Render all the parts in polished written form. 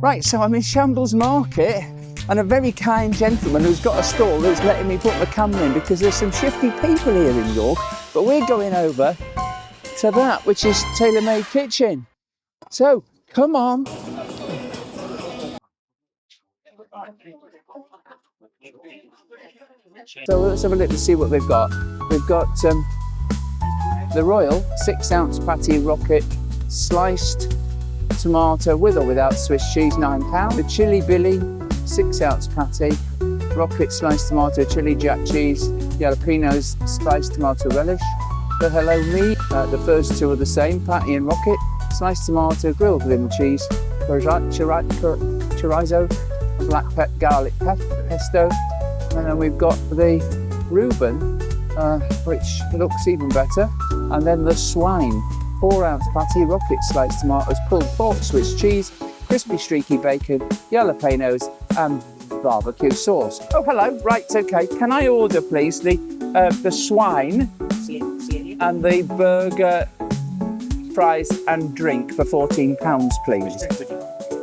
Right, so I'm in Shambles Market and a very kind gentleman who's got a stall who's letting me put my camera in because there's some shifty people here in York, but we're going over to that, which is Tailor Made Kitchen. So, come on. So let's have a look to see what they've got. We've got the Royal 6-ounce patty rocket, sliced tomato with or without Swiss cheese, £9. The Chili Billy 6-ounce patty, rocket sliced tomato, chili jack cheese, jalapenos, spiced tomato relish. The Hello Me, the first two are the same, patty and rocket, sliced tomato, grilled lemon cheese, chorizo, black pepper, garlic pesto. And then we've got the Reuben, which looks even better. And then the Swine, 4-ounce patty, rocket sliced tomatoes, pulled pork, Swiss cheese, crispy streaky bacon, jalapenos, and barbecue sauce. Oh, hello. Right, okay. Can I order, please, the swine and the burger, fries and drink for £14, please?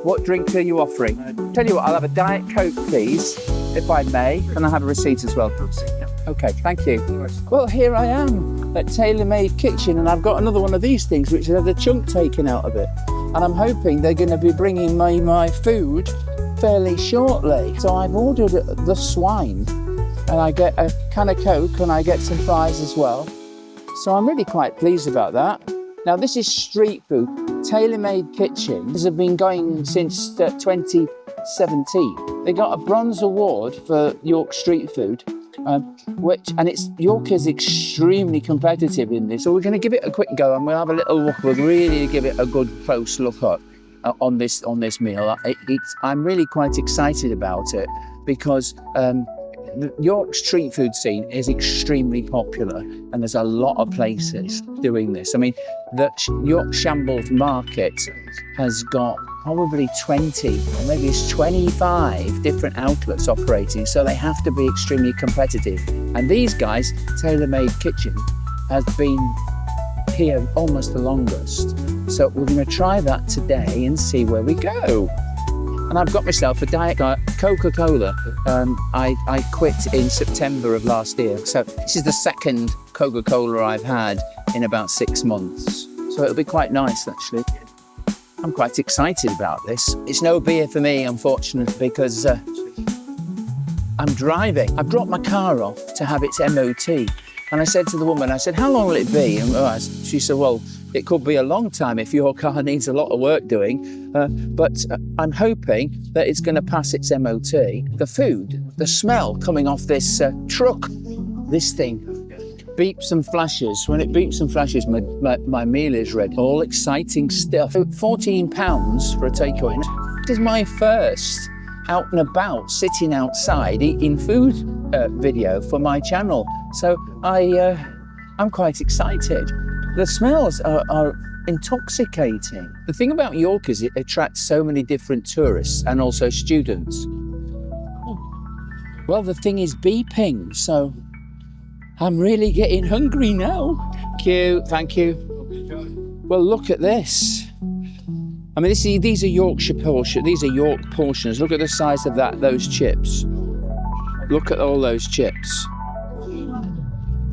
What drink are you offering? Tell you what, I'll have a Diet Coke, please, if I may. Can I have a receipt as well, please? Okay, thank you. Well, here I am at Tailor Made Kitchen, and I've got another one of these things which has the chunk taken out of it. And I'm hoping they're going to be bringing me my food fairly shortly. So I've ordered the swine, and I get a can of Coke, and I get some fries as well. So I'm really quite pleased about that. Now, this is street food. Tailor Made Kitchens have been going since 2017. They got a bronze award for York street food, York is extremely competitive in this. So we're going to give it a quick go, and we'll have a little look. We'll really give it a good close look on this meal. I'm really quite excited about it because the York street food scene is extremely popular, and there's a lot of places doing this. I mean, the York Shambles Market has got probably 20 or maybe it's 25 different outlets operating, so they have to be extremely competitive. And these guys, Tailor Made Kitchen, has been here almost the longest. So we're going to try that today and see where we go. And I've got myself a Diet Coca-Cola. I quit in September of last year. So this is the second Coca-Cola I've had in about 6 months. So it'll be quite nice, actually. I'm quite excited about this. It's no beer for me, unfortunately, because I'm driving. I dropped my car off to have its MOT. And I said to the woman, how long will it be? And she said, well, it could be a long time if your car needs a lot of work doing, but I'm hoping that it's going to pass its MOT. The food, the smell coming off this truck, this thing, beeps and flashes. When it beeps and flashes, my meal is ready. All exciting stuff. £14 for a takeaway. This is my first out and about, sitting outside, eating food video for my channel. So I'm quite excited. The smells are intoxicating. The thing about York is it attracts so many different tourists and also students. Well, the thing is beeping, so I'm really getting hungry now. Thank you. Well, look at this. I mean, these are Yorkshire portions. These are York portions. Look at the size of those chips. Look at all those chips.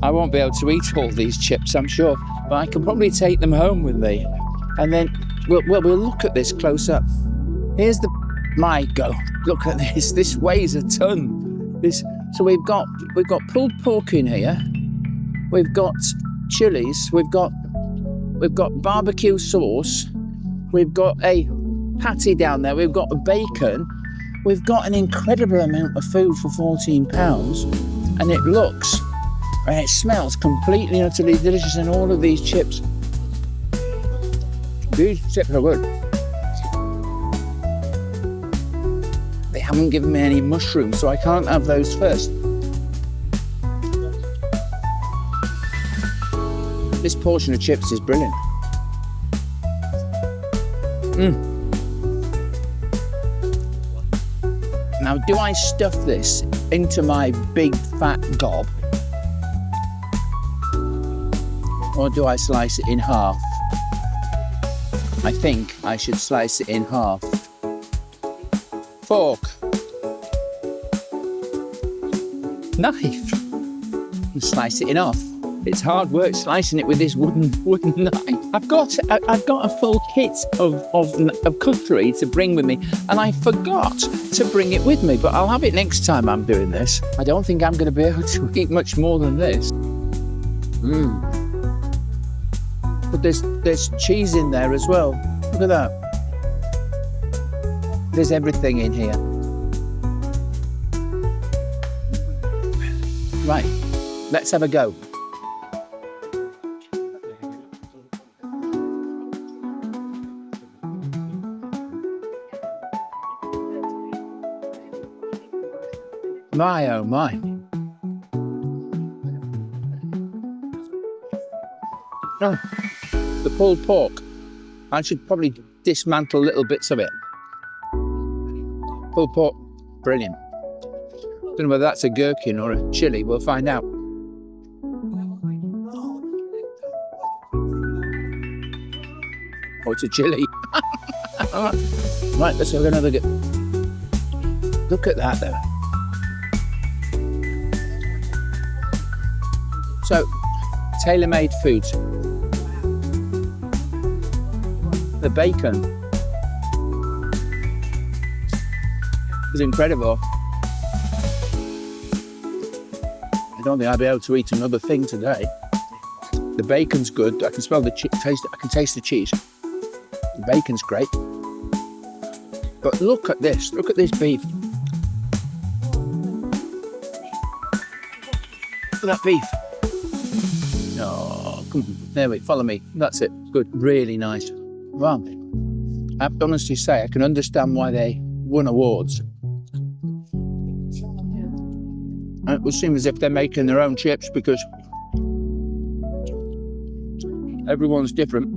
I won't be able to eat all these chips, I'm sure, but I can probably take them home with me. And then we'll look at this close up. Here's my go. Look at this. This weighs a ton. So we've got pulled pork in here. We've got chilies. We've got barbecue sauce. We've got a patty down there. We've got a bacon. We've got an incredible amount of food for £14, and it looks and it smells completely and utterly delicious. And all of these chips, these chips are good. They haven't given me any mushrooms, so I can't have those first. This portion of chips is brilliant. Now, do I stuff this into my big fat gob, or do I slice it in half? I think I should slice it in half. fork, knife, and slice it in half. It's hard work slicing it with this wooden knife. I've got a full kit of cutlery to bring with me, and I forgot to bring it with me, but I'll have it next time I'm doing this. I don't think I'm going to be able to eat much more than this. But there's cheese in there as well. Look at that. There's everything in here. Right, let's have a go. My oh my. Oh, the pulled pork. I should probably dismantle little bits of it. Pulled pork, brilliant. Don't know whether that's a gherkin or a chili, we'll find out. Oh, it's a chili. Right, let's have another go. Look at that though. So, tailor-made foods. The bacon is incredible. I don't think I'll be able to eat another thing today. The bacon's good. I can smell the taste. I can taste the cheese. The bacon's great. But look at this. Look at this beef. Look at that beef. Oh, come on. There we follow me. That's it. Good. Really nice. Well, I have to honestly say I can understand why they won awards. And it would seem as if they're making their own chips because everyone's different.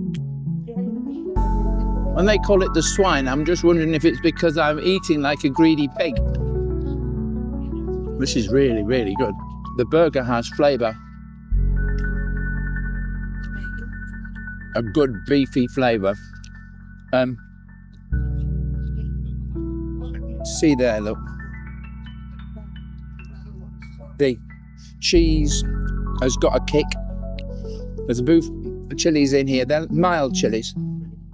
When they call it the swine, I'm just wondering if it's because I'm eating like a greedy pig. This is really, really good. The burger has flavour. A good beefy flavour. See there, look. The cheese has got a kick. There's a booth of chilies in here. They're mild chilies.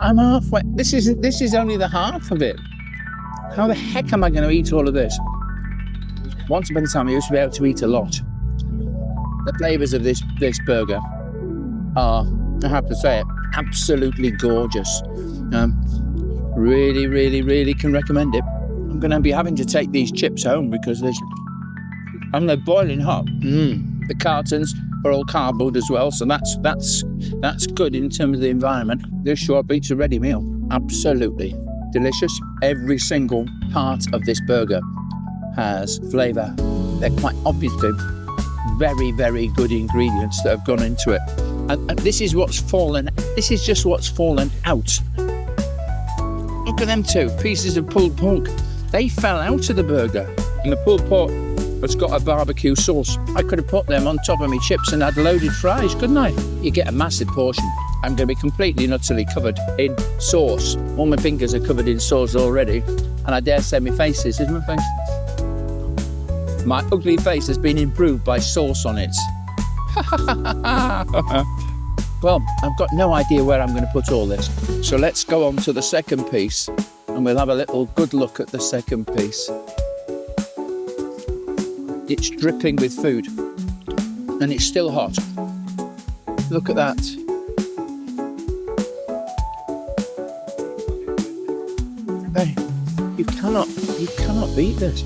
I'm halfway. This is only the half of it. How the heck am I going to eat all of this? Once upon a time, I used to be able to eat a lot. The flavours of this burger are, I have to say it, absolutely gorgeous. Really, really, really can recommend it. I'm going to be having to take these chips home because they're boiling hot. The cartons are all cardboard as well, so that's good in terms of the environment. This sure beats a ready meal. Absolutely delicious. Every single part of this burger has flavour. They're quite obviously very, very good ingredients that have gone into it. And this is what's fallen. This is just what's fallen out. Look at them two pieces of pulled pork. They fell out of the burger. And the pulled pork has got a barbecue sauce. I could have put them on top of my chips and had loaded fries, couldn't I? You get a massive portion. I'm going to be completely and utterly covered in sauce. All my fingers are covered in sauce already. And I dare say my face is my face? My ugly face has been improved by sauce on it. Well, I've got no idea where I'm going to put all this. So let's go on to the second piece and we'll have a little good look at the second piece. It's dripping with food and it's still hot. Look at that. Hey, you cannot beat this.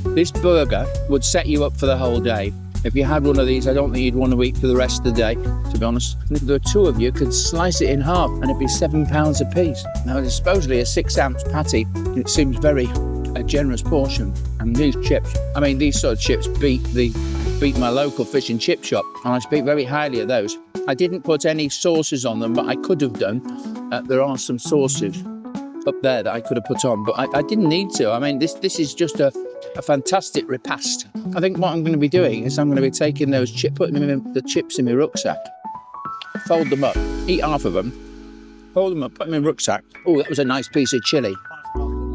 This burger would set you up for the whole day. If you had one of these, I don't think you'd want to eat for the rest of the day, to be honest. And if there were two of you, could slice it in half and it'd be £7 a piece. Now, it's supposedly a 6-ounce patty. It seems a generous portion. And these chips, I mean, these sort of chips beat my local fish and chip shop. And I speak very highly of those. I didn't put any sauces on them, but I could have done. There are some sauces up there that I could have put on, but I didn't need to. I mean, this is just a fantastic repast. I think what I'm going to be doing is I'm going to be taking those putting the chips in my rucksack, fold them up, eat half of them, fold them up, put them in my rucksack. Oh, that was a nice piece of chilli.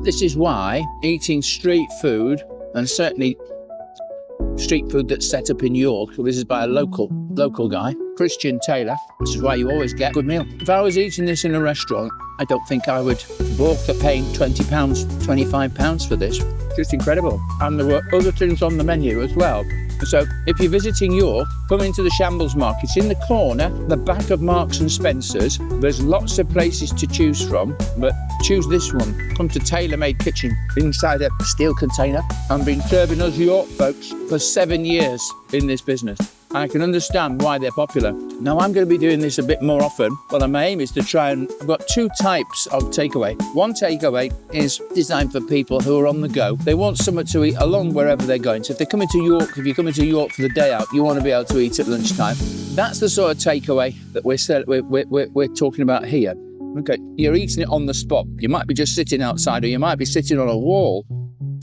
This is why eating street food, and certainly street food that's set up in York, this is by a local guy, Christian Taylor. This is why you always get a good meal. If I was eating this in a restaurant, I don't think I would balk at paying £20, £25 for this. Just incredible. And there were other things on the menu as well. So if you're visiting York, come into the Shambles Market. It's in the corner, the back of Marks and Spencer's. There's lots of places to choose from, but choose this one. Come to Tailor Made Kitchen inside a steel container. I've been serving us York folks for 7 years in this business. I can understand why they're popular. Now I'm going to be doing this a bit more often, but my aim is to try and, I've got 2 types of takeaway. One takeaway is designed for people who are on the go. They want something to eat along wherever they're going. So if they're coming to York, if you're coming to York for the day out, you want to be able to eat at lunchtime. That's the sort of takeaway that we're talking about here. Okay, you're eating it on the spot. You might be just sitting outside, or you might be sitting on a wall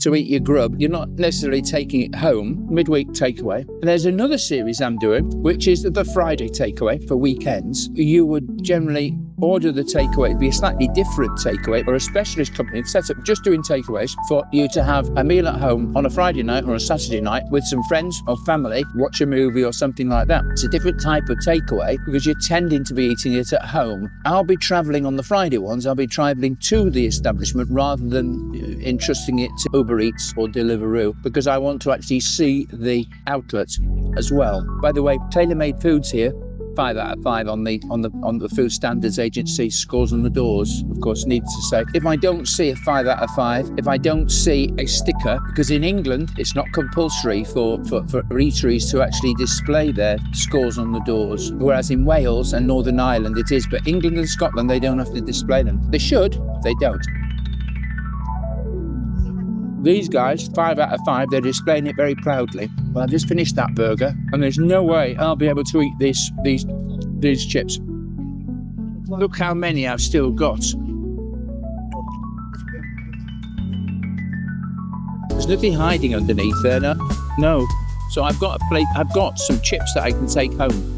to eat your grub. You're not necessarily taking it home. Midweek takeaway. And there's another series I'm doing, which is the Friday takeaway for weekends. You would generally order the takeaway. It'd be a slightly different takeaway, or a specialist company set up just doing takeaways for you to have a meal at home on a Friday night or a Saturday night with some friends or family, watch a movie or something like that. It's a different type of takeaway because you're tending to be eating it at home. I'll be travelling on the Friday ones. I'll be travelling to the establishment rather than entrusting it to Uber Eats or Deliveroo, because I want to actually see the outlet as well. By the way, Tailor Made Foods here, 5 out of 5 on the Food Standards Agency scores on the doors. Of course, needs to say, if I don't see a 5 out of 5, if I don't see a sticker, because in England it's not compulsory for eateries to actually display their scores on the doors, whereas in Wales and Northern Ireland it is, but England and Scotland they don't have to display them. They should, they don't. These guys, 5 out of 5, they're displaying it very proudly. Well, I've just finished that burger, and there's no way I'll be able to eat these chips. Look how many I've still got. There's nothing hiding underneath there, no. So I've got a plate, I've got some chips that I can take home,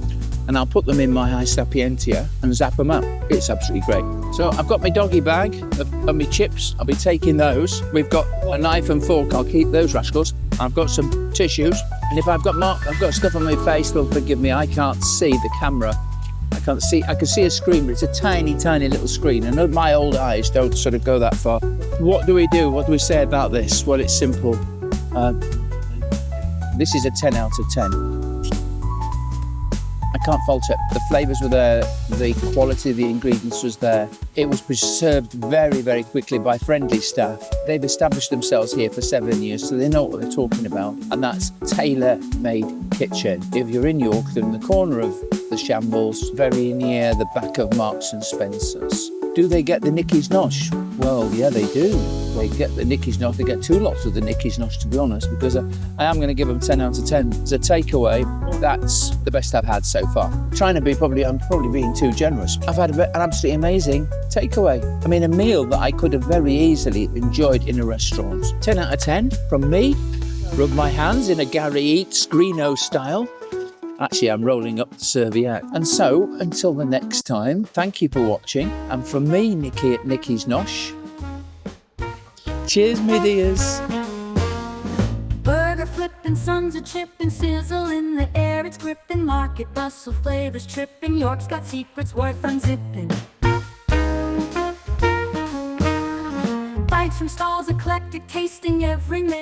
and I'll put them in my high sapientia and zap them up. It's absolutely great. So I've got my doggy bag of my chips. I'll be taking those. We've got a knife and fork. I'll keep those rascals. I've got some tissues. And if I've got stuff on my face, well, forgive me, I can't see the camera. I can see a screen, but it's a tiny, tiny little screen. And my old eyes don't sort of go that far. What do we do? What do we say about this? Well, it's simple. This is a 10 out of 10. I can't fault it. The flavours were there, the quality of the ingredients was there. It was preserved very, very quickly by friendly staff. They've established themselves here for 7 years, so they know what they're talking about. And that's Tailor Made Kitchen. If you're in York, they're in the corner of the Shambles, very near the back of Marks and Spencer's. Do they get the Nikki's Nosh? Well, yeah, they do. They get the Nikki's Nosh. They get 2 lots of the Nikki's Nosh, to be honest, because I am going to give them 10 out of 10. As a takeaway, that's the best I've had so far. I'm probably being too generous. I've had an absolutely amazing takeaway. I mean, a meal that I could have very easily enjoyed in a restaurant. 10 out of 10 from me. Rub my hands in a Gary Eats Greeno style. Actually, I'm rolling up the serviette. And so, until the next time, thank you for watching. And from me, Nikki at Nikki's Nosh. Cheers, me dears. Burger flipping, sons of chipping, sizzle in the air, it's gripping. Market bustle, flavors tripping. York's got secrets worth unzipping. Bites from stalls, eclectic, tasting every minute.